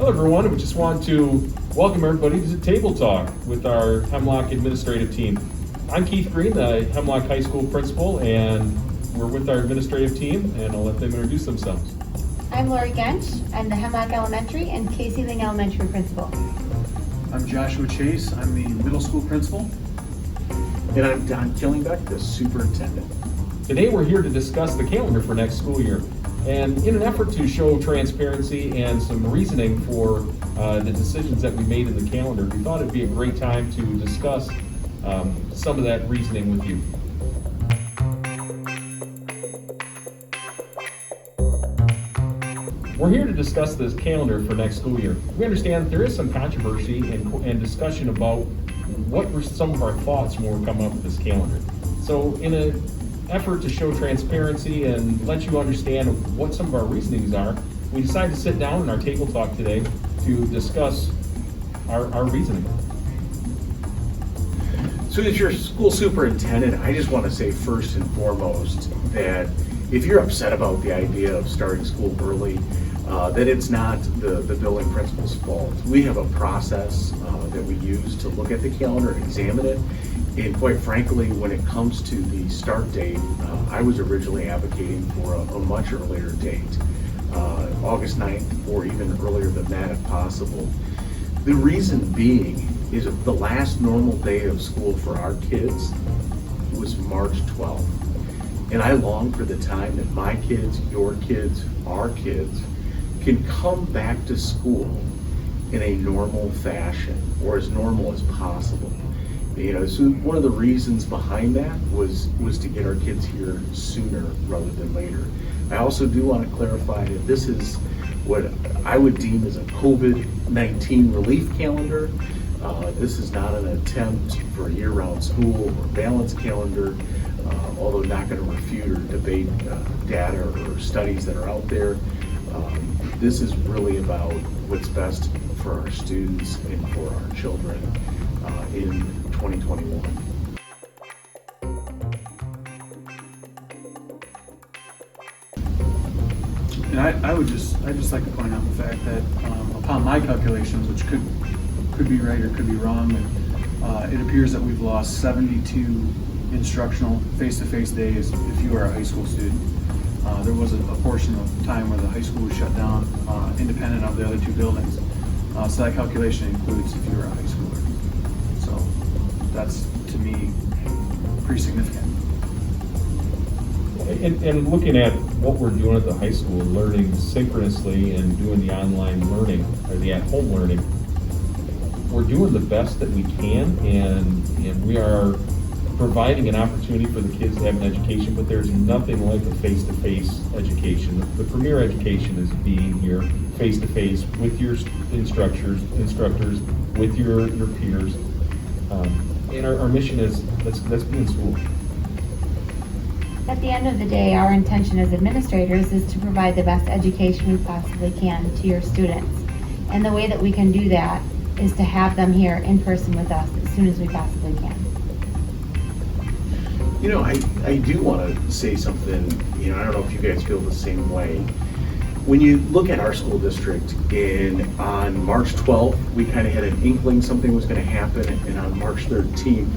Hello everyone, we just want to welcome everybody to Table Talk with our Hemlock administrative team. I'm Keith Green, the Hemlock High School principal, and we're with our administrative team, and I'll let them introduce themselves. I'm Lori Gensch. I'm the Hemlock Elementary and Casey Ling Elementary principal. I'm Joshua Chase. I'm the middle school principal. And I'm Don Killingbeck, the superintendent. Today we're here to discuss the calendar for next school year. And in an effort to show transparency and some reasoning for the decisions that we made in the calendar, we thought it'd be a great time to discuss some of that reasoning with you. We're here to discuss this calendar for next school year. We understand that there is some controversy and discussion about what were some of our thoughts when we come up with this calendar. So in an effort to show transparency and let you understand what some of our reasonings are, we decided to sit down in our table talk today to discuss our reasoning. So as your school superintendent, I just want to say first and foremost that if you're upset about the idea of starting school early, that it's not the building principal's fault. We have a process that we use to look at the calendar, examine it, and quite frankly, when it comes to the start date, I was originally advocating for a much earlier date, August 9th, or even earlier than that if possible. The reason being is the last normal day of school for our kids was March 12th. And I long for the time that my kids, your kids, our kids can come back to school in a normal fashion, or as normal as possible. You know, so one of the reasons behind that was to get our kids here sooner rather than later. I also do want to clarify that this is what I would deem as a COVID-19 relief calendar. This is not an attempt for a year-round school or balanced calendar, although not going to refute or debate data or studies that are out there. This is really about what's best for our students and for our children in 2021. And I'd just like to point out the fact that upon my calculations, which could be right or could be wrong, it appears that we've lost 72 instructional face-to-face days if you are a high school student. There was a portion of time where the high school was shut down, independent of the other two buildings. So that calculation includes if you're a high schooler. So that's, to me, pretty significant. And looking at what we're doing at the high school, learning synchronously and doing the online learning or the at-home learning, we're doing the best that we can, and we are providing an opportunity for the kids to have an education, but there's nothing like a face-to-face education. The premier education is being here face-to-face with your instructors, with your peers. And our mission is, let's be in school. At the end of the day, our intention as administrators is to provide the best education we possibly can to your students. And the way that we can do that is to have them here in person with us as soon as we possibly can. You know, I do want to say something, you know, I don't know if you guys feel the same way. When you look at our school district, and on March 12th, we kind of had an inkling something was going to happen, and on March 13th,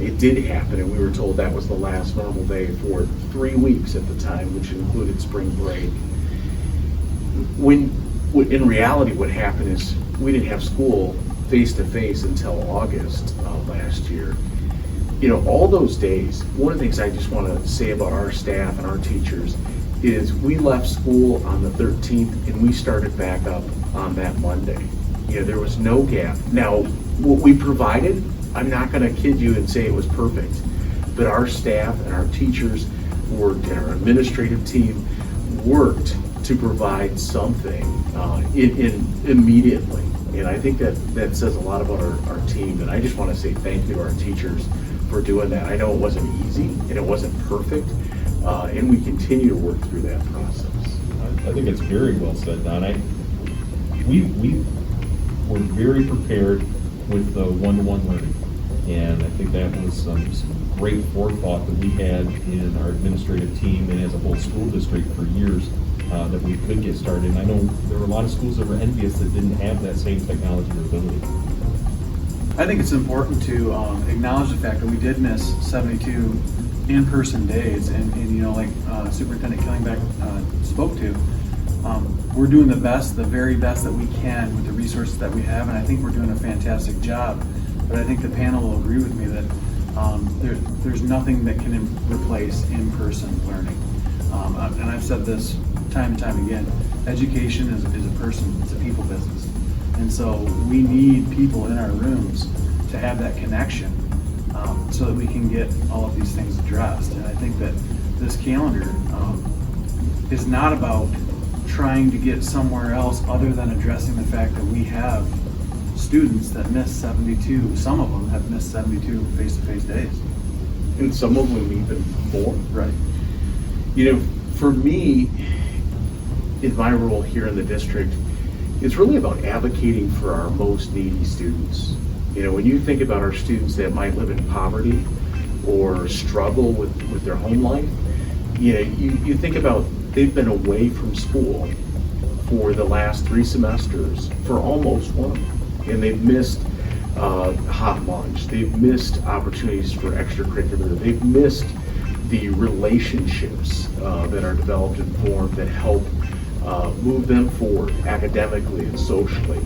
it did happen, and we were told that was the last normal day for 3 weeks at the time, which included spring break. In reality, what happened is we didn't have school face-to-face until August last year. You know, all those days, one of the things I just want to say about our staff and our teachers is we left school on the 13th and we started back up on that Monday. You know, there was no gap. Now, what we provided, I'm not going to kid you and say it was perfect, but our staff and our teachers worked, and our administrative team worked to provide something immediately. And I think that says a lot about our team, and I just want to say thank you to our teachers for doing that. I know it wasn't easy and it wasn't perfect, and we continue to work through that process. I think it's very well said, Don. We were very prepared with the one-to-one learning, and I think that was some great forethought that we had in our administrative team and as a whole school district for years that we could get started. And I know there were a lot of schools that were envious that didn't have that same technology or ability. I think it's important to acknowledge the fact that we did miss 72 in-person days, and like Superintendent Killingbeck spoke to, we're doing the very best that we can with the resources that we have, and I think we're doing a fantastic job. But I think the panel will agree with me that there's nothing that can replace in-person learning. And I've said this time and time again, education is a person, it's a people business. And so we need people in our rooms to have that connection so that we can get all of these things addressed. And I think that this calendar is not about trying to get somewhere else other than addressing the fact that we have students that miss 72, some of them have missed 72 face-to-face days. And some of them even more. Right. For me, in my role here in the district, it's really about advocating for our most needy students. When you think about our students that might live in poverty or struggle with their home life, you think about they've been away from school for the last 3 semesters for almost one of them. And they've missed hot lunch. They've missed opportunities for extracurricular. They've missed the relationships that are developed and formed that help move them forward academically and socially.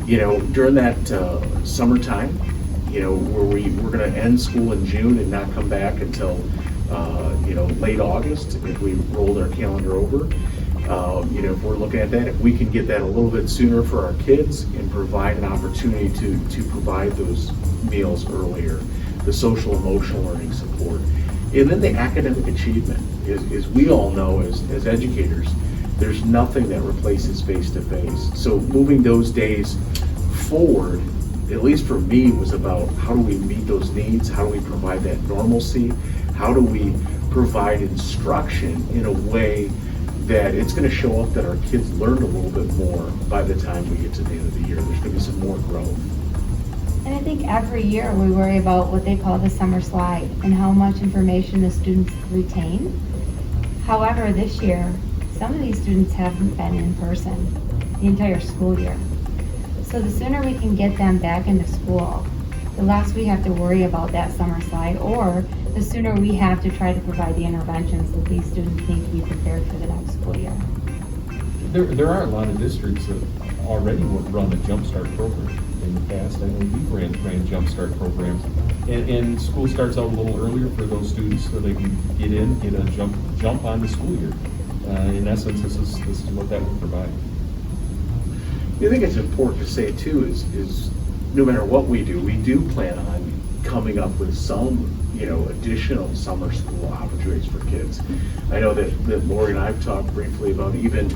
During that summertime, where we're going to end school in June and not come back until late August if we rolled our calendar over. If we're looking at that, if we can get that a little bit sooner for our kids and provide an opportunity to provide those meals earlier, the social emotional learning support, and then the academic achievement. As we all know as educators, there's nothing that replaces face-to-face. So moving those days forward, at least for me, was about how do we meet those needs, how do we provide that normalcy, how do we provide instruction in a way that it's going to show up that our kids learned a little bit more by the time we get to the end of the year. There's going to be some more growth. And I think every year we worry about what they call the summer slide and how much information the students retain. However, this year, some of these students haven't been in person the entire school year. So the sooner we can get them back into school, the less we have to worry about that summer slide, or the sooner we have to try to provide the interventions that these students need to be prepared for the next school year. There are a lot of districts that already run a Jumpstart program. In the past, I know we ran Jumpstart programs. And school starts out a little earlier for those students so they can get a jump on the school year. In essence, this is what that would provide. I think it's important to say too is no matter what we do plan on coming up with some additional summer school opportunities for kids. I know that Lori and I've talked briefly about even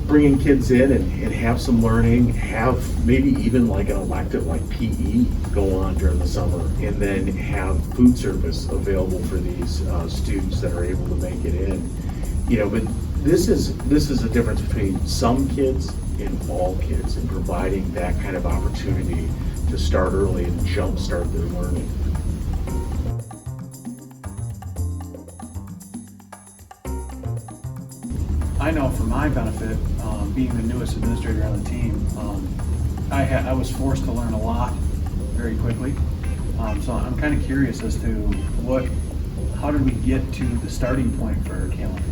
bringing kids in and have some learning, have maybe even like an elective like PE go on during the summer, and then have food service available for these students that are able to make it in. But this is a difference between some kids and all kids, and providing that kind of opportunity to start early and jumpstart their learning. I know for my benefit, being the newest administrator on the team, I was forced to learn a lot very quickly. So I'm kind of curious as to how did we get to the starting point for our calendar?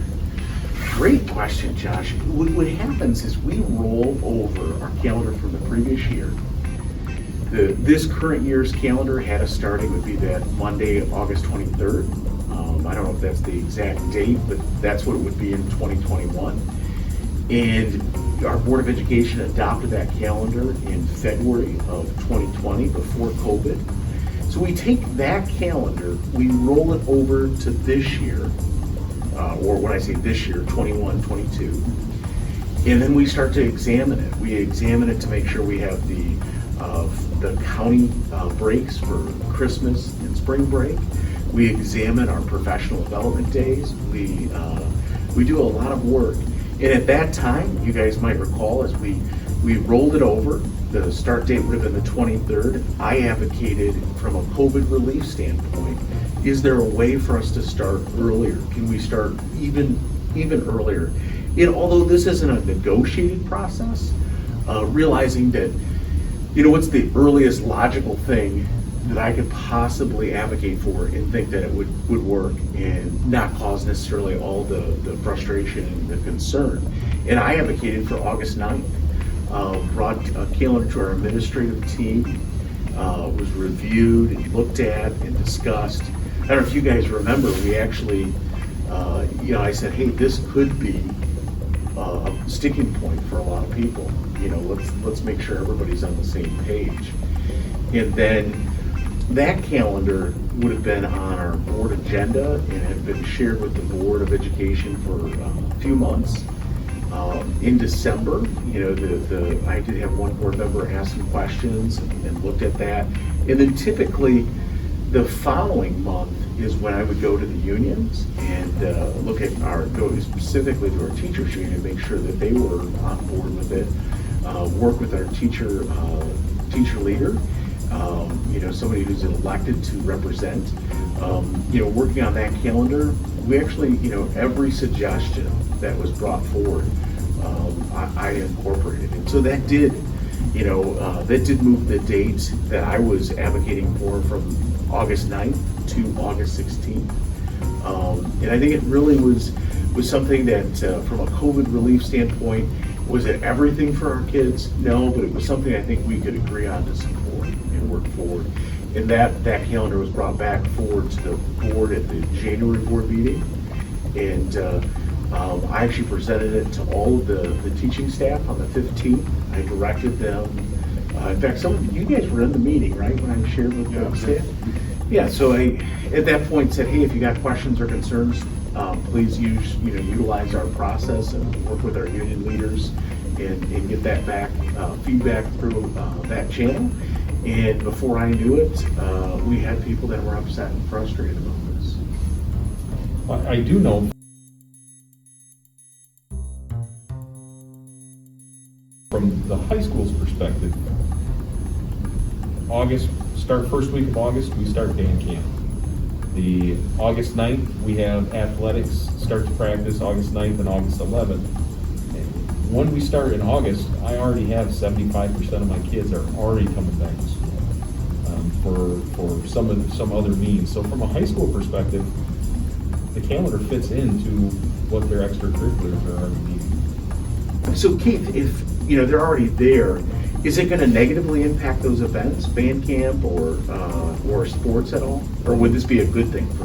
Great question, Josh. What happens is we roll over our calendar from the previous year. This current year's calendar had a starting would be that Monday, August 23rd. I don't know if that's the exact date, but that's what it would be in 2021. And our Board of Education adopted that calendar in February of 2020 before COVID. So we take that calendar, we roll it over to this year, or when I say this year, 21, 22, and then we start to examine it. We examine it to make sure we have the county breaks for Christmas and spring break. We examine our professional development days. We do a lot of work. And at that time, you guys might recall, as we rolled it over, the start date would have been the 23rd. I advocated from a COVID relief standpoint, is there a way for us to start earlier? Can we start even even earlier. And although this isn't a negotiated process, realizing that, what's the earliest logical thing that I could possibly advocate for and think that it would work and not cause necessarily all the frustration and the concern. And I advocated for August 9th, brought a calendar to our administrative team, was reviewed and looked at and discussed. I don't know if you guys remember, we actually, I said, hey, this could be a sticking point for a lot of people. Let's make sure everybody's on the same page. And then that calendar would have been on our board agenda and had been shared with the Board of Education for a few months. In December, I did have one board member ask some questions and looked at that. And then typically the following month is when I would go to the unions and go specifically to our teachers union and make sure that they were on board with it. Work with our teacher leader, somebody who's elected to represent. Working on that calendar, we actually, every suggestion that was brought forward, I incorporated. And so that did move the date that I was advocating for from August 9th to August 16th. And I think it really was something that, from a COVID relief standpoint, was it everything for our kids? No, but it was something I think we could agree on to support and work forward. And that calendar was brought back forward to the board at the January board meeting. And I actually presented it to all of the teaching staff on the 15th. I directed them. In fact, some of you guys were in the meeting, right, when I shared with the staff? Yeah, so I, at that point, said, hey, if you got questions or concerns, please utilize our process and work with our union leaders and get that back, feedback through that channel. And before I knew it, we had people that were upset and frustrated about this. I do know from the high school's perspective, first week of August, we start band camp. The August 9th, we have athletics start to practice August 9th and August 11th. When we start in August, I already have 75% of my kids are already coming back to school for some other means. So from a high school perspective, the calendar fits into what their extracurriculars are already needing. So Keith, if they're already there, is it going to negatively impact those events, band camp or sports at all? Or would this be a good thing for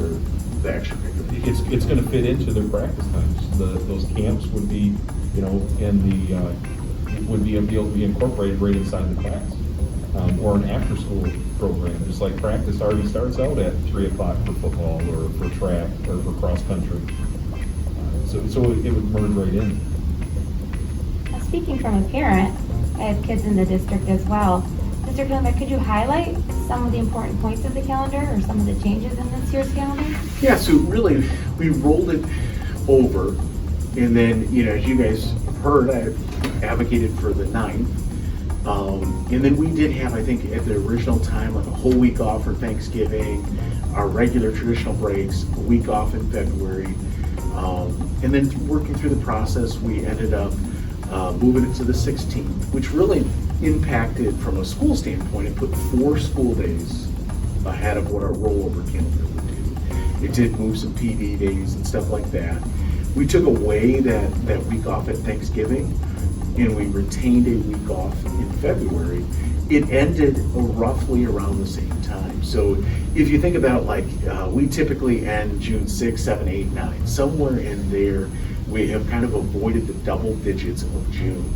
the extracurriculars? It's going to fit into their practice times. Those camps would be, would be able to be incorporated right inside the class. Or an after-school program, just like practice already starts out at 3 o'clock for football or for track or for cross-country. So it would merge right in. Speaking from a parent, I have kids in the district as well. Mr. Killenbeck, could you highlight some of the important points of the calendar or some of the changes in this year's calendar? Yeah, so really, we rolled it over, and then, as you guys heard, I advocated for the 9th. And then we did have, I think, at the original time, like a whole week off for Thanksgiving, our regular traditional breaks, a week off in February. And then working through the process, we ended up moving it to the 16th, which really impacted from a school standpoint and put 4 school days ahead of what our rollover calendar would do. It did move some PD days and stuff like that. We took away that week off at Thanksgiving, and we retained a week off in February. It ended roughly around the same time. So if you think about we typically end June 6, 7, 8, 9. Somewhere in there, we have kind of avoided the double digits of June.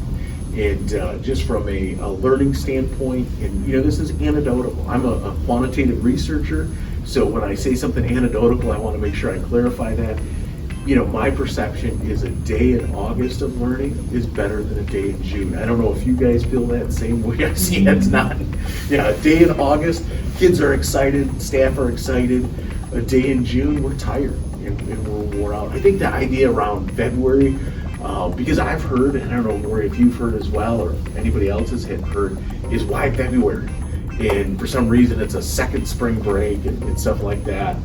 And just from a learning standpoint, and this is anecdotal. I'm a quantitative researcher, so when I say something anecdotal, I want to make sure I clarify that. My perception is a day in August of learning is better than a day in June. I don't know if you guys feel that same way. I see it's not. Yeah, a day in August, kids are excited, staff are excited. A day in June, we're tired and we're wore out. I think the idea around February, because I've heard, and I don't know, Lori, if you've heard as well, or anybody else has heard, is why February? And for some reason, it's a second spring break and stuff like that.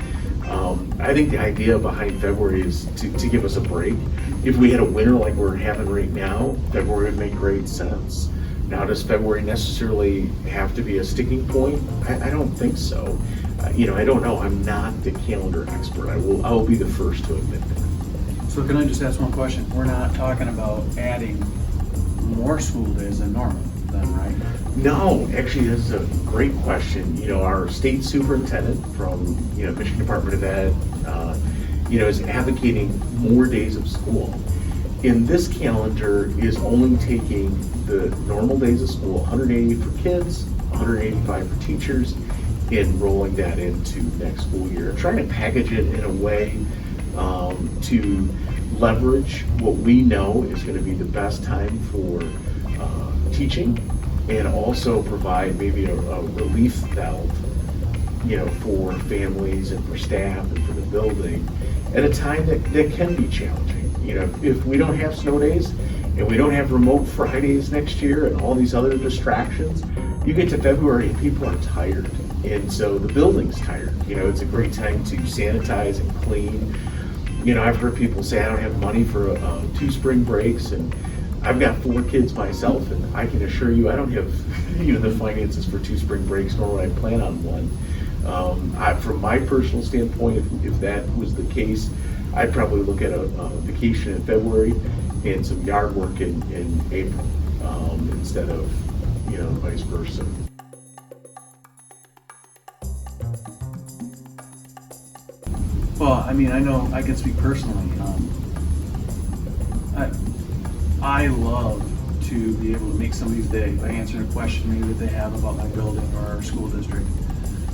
I think the idea behind February is to give us a break. If we had a winter like we're having right now, February would make great sense. Now, does February necessarily have to be a sticking point? I don't think so. I don't know. I'm not the calendar expert. I will be the first to admit that. So can I just ask one question? We're not talking about adding more school days than normal then, right? No, actually, that's a great question. Our state superintendent from, Michigan Department of Ed, is advocating more days of school. In this calendar is only taking the normal days of school, 180 for kids, 185 for teachers, and rolling that into next school year. Trying to package it in a way to leverage what we know is going to be the best time for teaching, and also provide maybe a relief valve, for families and for staff and for the building at a time that can be challenging. If we don't have snow days and we don't have remote Fridays next year and all these other distractions, you get to February and people are tired. And so the building's tired. It's a great time to sanitize and clean. I've heard people say I don't have money for 2 spring breaks, and I've got 4 kids myself, and I can assure you I don't have the finances for 2 spring breaks, nor would I plan on one. From my personal standpoint, if that was the case, I'd probably look at a vacation in February and some yard work in April instead of vice versa. Well, I know I can speak personally. I love to be able to make somebody's day by answering a question maybe that they have about my building or our school district.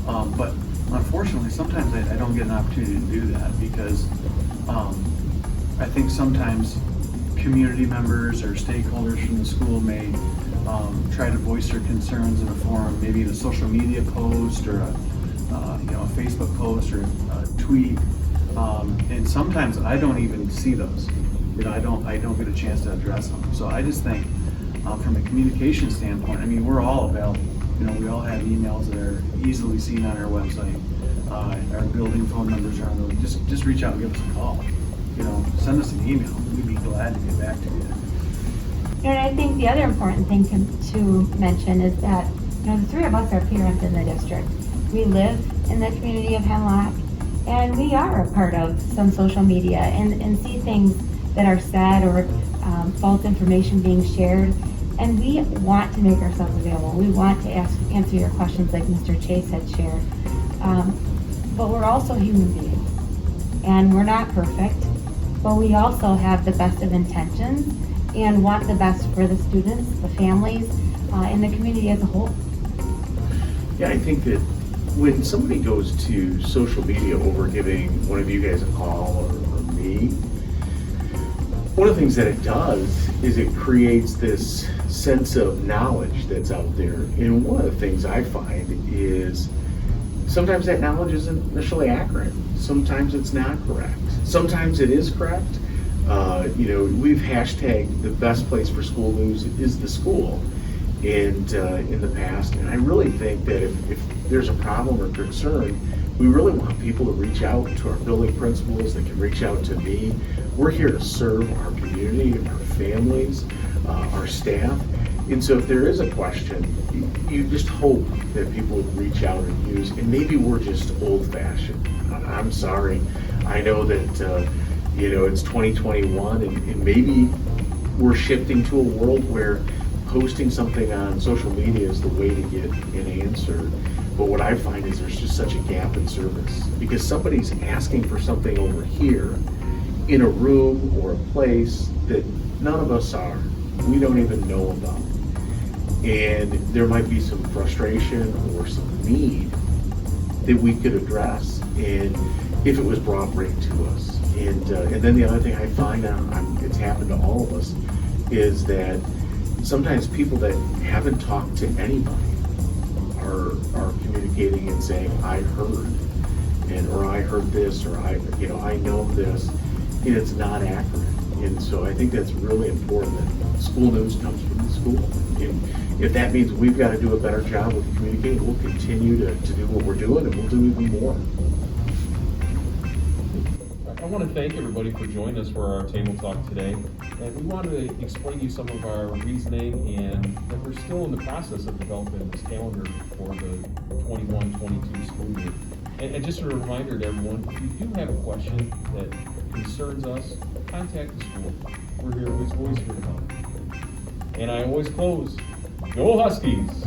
But unfortunately, sometimes I don't get an opportunity to do that because I think sometimes community members or stakeholders from the school may try to voice their concerns in a forum, maybe in a social media post or a Facebook post or a tweet, and sometimes I don't even see those. I don't get a chance to address them. So I just think, from a communication standpoint, we're all available. We all have emails that are easily seen on our website. Our building phone numbers are on those. Just reach out and give us a call. Send us an email. We'd be glad to get back to you. And I think the other important thing to mention is that, the 3 of us are parents in the district. We live in the community of Hemlock, and we are a part of some social media and see things that are said or false information being shared. And we want to make ourselves available. We want to answer your questions like Mr. Chase had shared. But we're also human beings. And we're not perfect, but we also have the best of intentions and want the best for the students, the families, and the community as a whole. Yeah, I think that when somebody goes to social media over giving one of you guys a call or me, one of the things that it does is it creates this sense of knowledge that's out there. And one of the things I find is sometimes that knowledge isn't initially accurate. Sometimes it's not correct. Sometimes it is correct. We've hashtagged the best place for school news is the school in the past. And I really think that if there's a problem or concern, we really want people to reach out to our building principals. They can reach out to me. We're here to serve our community, our families, our staff. And so if there is a question, you just hope that people would reach out and use, and maybe we're just old-fashioned. I'm sorry. I know that, it's 2021, and maybe we're shifting to a world where posting something on social media is the way to get an answer. But what I find is there's just such a gap in service because somebody's asking for something over here in a room or a place that none of us are. We don't even know about. And there might be some frustration or some need that we could address, and if it was brought right to us. And then the other thing I find it's happened to all of us is that sometimes people that haven't talked to anybody are communicating and saying, I heard, or I heard this, or I know this, and it's not accurate. And so I think that's really important that school news comes from the school. And if that means we've got to do a better job with communicating, we'll continue to do what we're doing, and we'll do even more. I want to thank everybody for joining us for our table talk today. And we wanted to explain to you some of our reasoning and that we're still in the process of developing this calendar for the 21-22 school year. And just a reminder to everyone, if you do have a question that concerns us, contact the school. We're here, always here to help. And I always close, go Huskies!